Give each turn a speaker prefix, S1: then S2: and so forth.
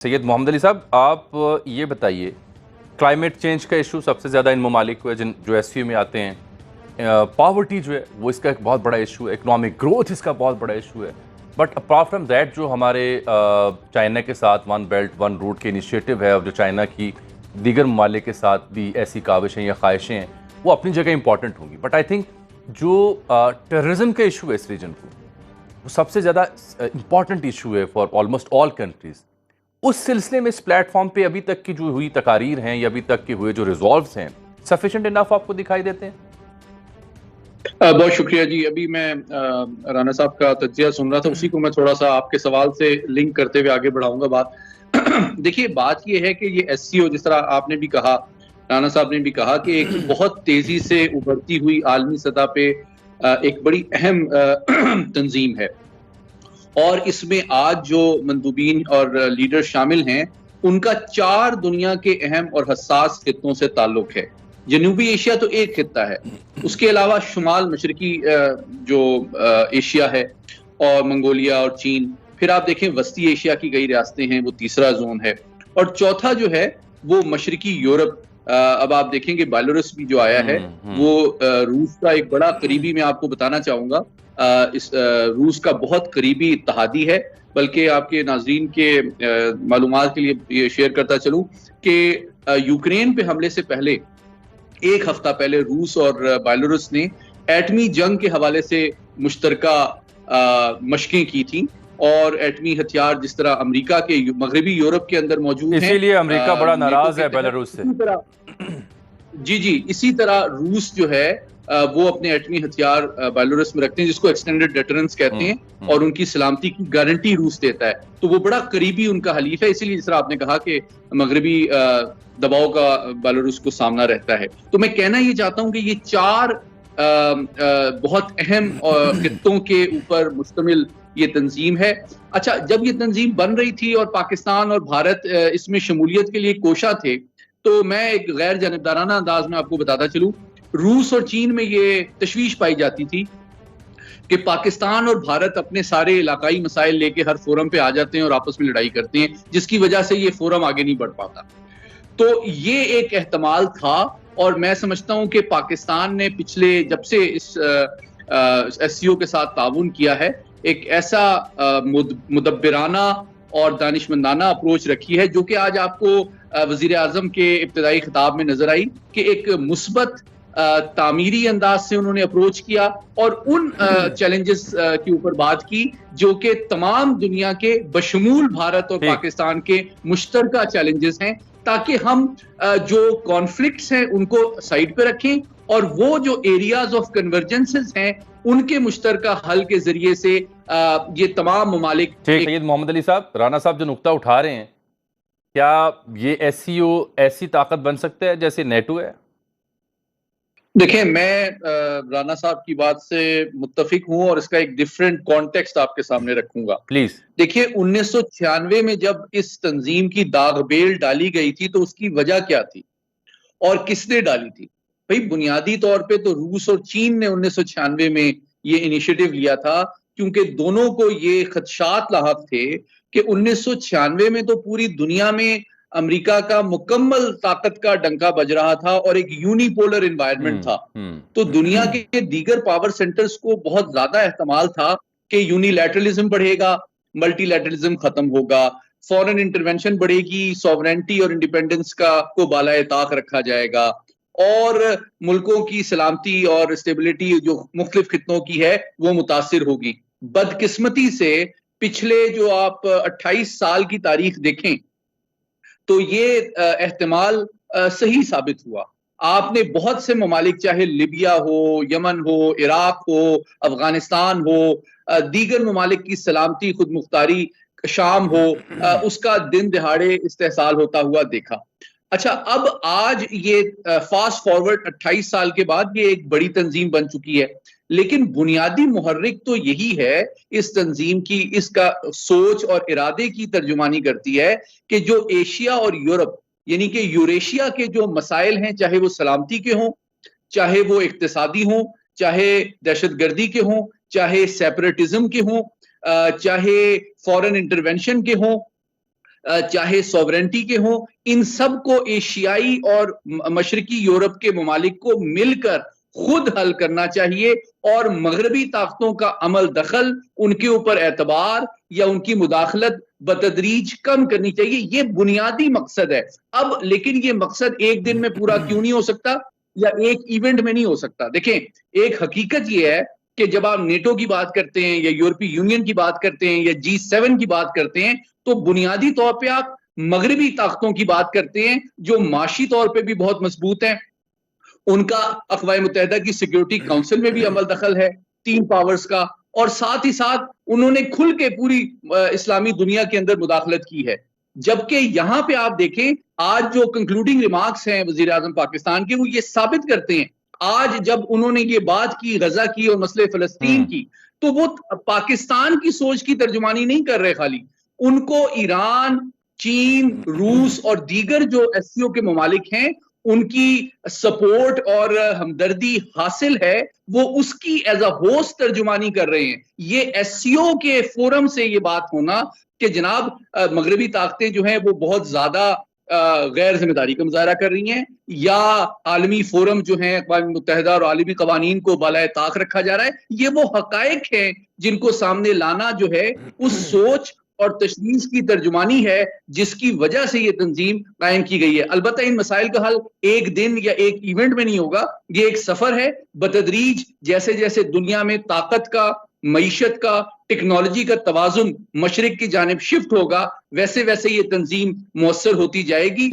S1: सैयद मोहम्मद अली साहब, आप ये बताइए, क्लाइमेट चेंज का इशू सबसे ज़्यादा इन ममालिक को है जिन जो एससीओ में आते हैं। पावर्टी जो है वो इसका एक बहुत बड़ा इशू है, इकोनॉमिक ग्रोथ इसका बहुत बड़ा इशू है। बट अपार्ट फ्रॉम दैट जो हमारे चाइना के साथ वन बेल्ट वन रूट के इनिशिएटिव है और जो चाइना की दीगर ममालिक के साथ भी ऐसी काविशें या ख्वाहिशें हैं वो अपनी जगह इंपॉर्टेंट होंगी। बट आई थिंक जो टेररिज्म का इशू है इस रीजन को, वो सबसे ज़्यादा इंपॉर्टेंट इशू है फॉर ऑलमोस्ट ऑल कंट्रीज़। उस सिलसिले में इस प्लेटफॉर्म पे अभी तक की जो हुई तकारीर हैं या अभी तक के हुए जो रिजॉल्व्स हैं, सफिशिएंट इनफ आपको दिखाई देते हैं?
S2: बहुत शुक्रिया जी। अभी मैं राना साहब का तज्जिया सुन रहा था, उसी को मैं थोड़ा सा आपके सवाल से लिंक करते हुए आगे बढ़ाऊंगा बात। देखिए, बात ये है कि ये एससीओ, जिस तरह आपने भी कहा, राना साहब ने भी कहा, कि एक बहुत तेजी से उभरती हुई आलमी सतह पे एक बड़ी अहम तंजीम है। और इसमें आज जो मंदूबीन और लीडर शामिल हैं, उनका 4 दुनिया के अहम और हसास खित्तों से ताल्लुक है। जनूबी एशिया तो एक खित्ता है, उसके अलावा शुमाल मशरकी जो एशिया है, और मंगोलिया और चीन, फिर आप देखें वस्ती एशिया की कई रियासतें हैं, वो तीसरा जोन है, और चौथा जो है वो मशरकी यूरोप। अब आप देखेंगे बेलारूस भी जो आया है, वो रूस का एक बड़ा करीबी, मैं आपको बताना चाहूंगा, इस रूस का बहुत करीबी इत्तेहादी है। बल्कि आपके नाजरीन के मालूमात के लिए ये शेयर करता चलूं कि यूक्रेन पे हमले से पहले, एक हफ्ता पहले, रूस और बेलारूस ने एटमी जंग के हवाले से मुश्तरका मशकें की थी। और एटमी हथियार जिस तरह अमेरिका के मगरबी यूरोप के अंदर मौजूद हैं,
S1: इसीलिए अमेरिका बड़ा नाराज है बेलारूस से।
S2: जी, इसी तरह रूस जो है वो अपने एटमी हथियार बेलारूस में रखते हैं, जिसको एक्सटेंडेड डेटरेंस कहते हैं, और उनकी सलामती की गारंटी रूस देता है। तो वो बड़ा करीबी उनका हलीफ है, इसीलिए जिस तरह आपने कहा कि मगरबी दबाव का बेलारूस को सामना रहता है। तो मैं कहना ये चाहता हूं कि ये 4 बहुत अहम खित्तों के ऊपर मुश्तमिल ये तंजीम है। अच्छा, जब ये तंजीम बन रही थी और पाकिस्तान और भारत इसमें शमूलियत के लिए कोशा थे, तो मैं एक गैर जानिबदाराना अंदाज में आपको बताता चलूं, रूस और चीन में ये तशवीश पाई जाती थी कि पाकिस्तान और भारत अपने सारे इलाकाई मसाइल लेके हर फोरम पे आ जाते हैं और आपस में लड़ाई करते हैं, जिसकी वजह से ये फोरम आगे नहीं बढ़ पाता। तो ये एक एहतमाल था, और मैं समझता हूं कि पाकिस्तान ने पिछले, जब से इस एससीओ के साथ ताउन किया है, एक ऐसा मुदब्बिराना और दानिशमंदाना अप्रोच रखी है, जो कि आज आपको वजीर आजम के इब्तदाई खिताब में नजर आई कि एक मुस्बत तामीरी अंदाज से उन्होंने अप्रोच किया और उन चैलेंजेस के ऊपर बात की, जो कि तमाम दुनिया के बशमूल भारत और पाकिस्तान के मुश्तरका चैलेंजेस हैं, ताकि हम जो कॉन्फ्लिक्ट्स हैं उनको साइड पे रखें, और वो जो एरियाज ऑफ कन्वर्जेंसेस हैं उनके मुश्तरका हल के जरिए से ये तमाम ममालिक।
S1: सैयद मोहम्मद अली साहब, राना साहब जो नुक्ता उठा रहे हैं, क्या ये एससीओ ऐसी ताकत बन सकता है जैसे नेटो है?
S2: देखिए, मैं राना साहब की बात से मुत्तफिक हूं, और इसका एक डिफरेंट कॉन्टेक्स्ट आपके सामने रखूंगा।
S1: प्लीज।
S2: देखिए, 1996 में जब इस तंजीम की दागबेल डाली गई थी, तो उसकी वजह क्या थी और किसने डाली थी? भाई, बुनियादी तौर पे तो रूस और चीन ने 1996 में ये इनिशिएटिव लिया था, क्योंकि दोनों को ये खदशात लाहक थे कि 1996 में तो पूरी दुनिया में अमेरिका का मुकम्मल ताकत का डंका बज रहा था और एक यूनिपोलर एनवायरनमेंट था। तो दुनिया के दीगर पावर सेंटर्स को बहुत ज्यादा एहतमाल था कि यूनिलैटरलिज्म बढ़ेगा, मल्टीलैटरलिज्म खत्म होगा, फॉरेन इंटरवेंशन बढ़ेगी, सॉवरेंटी और इंडिपेंडेंस का को बालाए ताक रखा जाएगा, और मुल्कों की सलामती और स्टेबिलिटी जो मुख्तलिफ खित्तों की है वो मुतासिर होगी। बदकिस्मती से पिछले जो आप 28 साल की तारीख देखें, तो ये एहतमाल सही साबित हुआ। आपने बहुत से ममालिक, चाहे लिबिया हो, यमन हो, इराक हो, अफगानिस्तान हो, दीगर ममालिक की सलामती, खुद मुख्तारी, शाम हो, उसका दिन दिहाड़े इस्तेहसाल होता हुआ देखा। अच्छा, अब आज ये फास्ट फॉरवर्ड 28 साल के बाद ये एक बड़ी तंजीम बन चुकी है, लेकिन बुनियादी मुहर्रिक तो यही है इस तंजीम की, इसका सोच और इरादे की तर्जुमानी करती है कि जो एशिया और यूरोप, यानी कि यूरेशिया के जो मसाइल हैं, चाहे वो सलामती के हों, चाहे वो इक्तिसादी हों, चाहे दहशतगर्दी के हों, चाहे सेपरेटिज्म के हों, चाहे फॉरेन इंटरवेंशन के हों, चाहे सॉवरेंटी के हों, इन सब को एशियाई और मशरकी यूरोप के ममालिक को मिलकर खुद हल करना चाहिए और मगरबी ताकतों का अमल दखल, उनके ऊपर एतबार या उनकी मुदाखलत बतदरीज कम करनी चाहिए। ये बुनियादी मकसद है। अब लेकिन ये मकसद एक दिन में पूरा क्यों नहीं हो सकता या एक इवेंट में नहीं हो सकता। देखें, एक हकीकत ये है कि जब आप नेटो की बात करते हैं या यूरोपीय यूनियन की बात करते हैं या G7 की बात करते हैं, तो बुनियादी तौर पे आप मगरबी ताकतों की बात करते हैं जो माशी तौर पे भी बहुत मजबूत हैं। उनका अक़वाम मुत्तहिदा की सिक्योरिटी काउंसिल में भी अमल दखल है, 3 पावर्स का, और साथ ही साथ उन्होंने खुल के पूरी इस्लामी दुनिया के अंदर मुदाखलत की है। जबकि यहां पे आप देखें, आज जो कंक्लूडिंग रिमार्क्स हैं वजीर आजम पाकिस्तान के, वो ये साबित करते हैं। आज जब उन्होंने ये बात की गजा की और मसले फलस्तीन की, तो वो पाकिस्तान की सोच की तर्जुमानी नहीं कर रहे खाली, उनको ईरान, चीन, रूस और दीगर जो एससीओ के ममालिक हैं उनकी सपोर्ट और हमदर्दी हासिल है, वो उसकी एज अ होस्ट तर्जुमानी कर रहे हैं। ये एससीओ के फोरम से ये बात होना कि जनाब मगरबी ताकतें जो हैं वो बहुत ज्यादा गैर जिम्मेदारी का मुजाहरा कर रही हैं, या आलमी फोरम जो है अक़वाम मुत्तहिदा और आलमी कवानीन को बालाए ताक रखा जा रहा है, ये वो हकायक हैं जिनको सामने लाना जो है उस सोच और तशवीश की तर्जुमानी है जिसकी वजह से ये तंजीम कायम की गई है। अलबत्ता इन मसाइल का हल एक दिन या एक इवेंट में नहीं होगा, ये एक सफर है। बतदरीज जैसे जैसे दुनिया में ताकत का, मईशत का, टेक्नोलॉजी का तवाजुन मशरिक की जानिब शिफ्ट होगा, वैसे वैसे ये तंजीम मुअस्सर होती जाएगी।